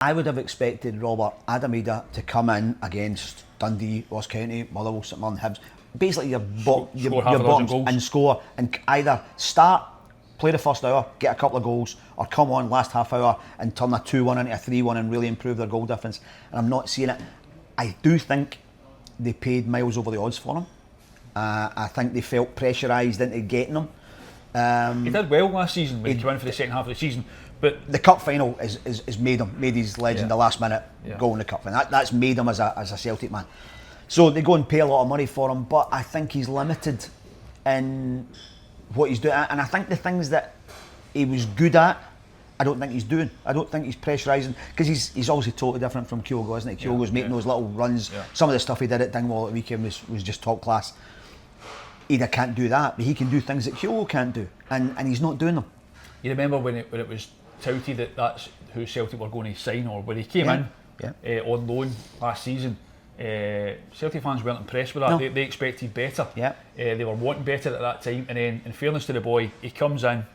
I would have expected Adam Idah to come in against Dundee, Ross County, Motherwell, St Mirren, Hibs. Basically your bottoms and score and either start, play the first hour, get a couple of goals, or come on last half hour and turn a 2-1 into a 3-1 and really improve their goal difference. And I'm not seeing it. I do think they paid miles over the odds for him. I think they felt pressurised into getting him. He did well last season when he came in for the second half of the season, but the cup final is made his legend. The last minute goal in the cup final. That's made him as a Celtic man. So they go and pay a lot of money for him, but I think he's limited in what he's doing. And I think the things that he was good at, I don't think he's doing. I don't think he's pressurising, because he's obviously totally different from Kyogo, isn't he? Kyogo's making those little runs. Yeah. Some of the stuff he did at Dingwall at the weekend was just top class. Idah can't do that, but he can do things that Kyogo can't do, and he's not doing them. You remember when it was touted that that's who Celtic were going to sign, or when he came in on loan last season? Celtic fans weren't impressed with that. No. They expected better. Yeah. They were wanting better at that time, and then in fairness to the boy, he comes in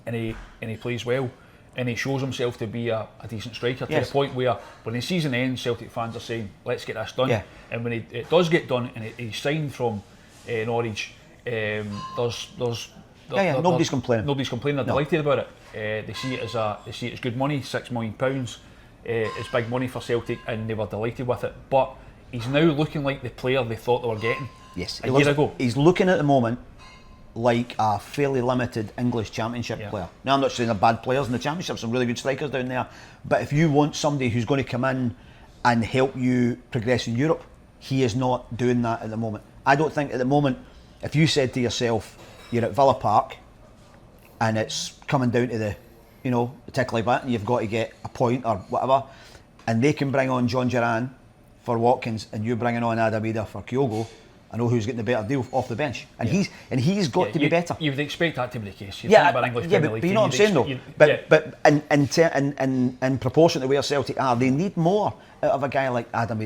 and he plays well, and he shows himself to be a decent striker, to the point where when the season ends, Celtic fans are saying, let's get this done. Yeah. And when it does get done and he's signed from Norwich, nobody's complaining. Nobody's complaining. They're delighted about it. They see it as good money. £6 million. It's big money for Celtic, and they were delighted with it. But he's now looking like the player they thought they were getting. Yes, a year ago. He's looking at the moment like a fairly limited English Championship player. Now, I'm not saying they're bad players in the Championship. Some really good strikers down there. But if you want somebody who's going to come in and help you progress in Europe, he is not doing that at the moment. I don't think at the moment, if you said to yourself, you're at Villa Park and it's coming down to the tickly bit, and you've got to get a point or whatever, and they can bring on John Duran for Watkins, and you're bringing on Adam Idah for Kyogo, I know who's getting the better deal off the bench, and he's got to be better. You would expect that to be the case. But you know what I'm saying though. But in proportion to where Celtic are, they need more out of a guy like Adam Idah.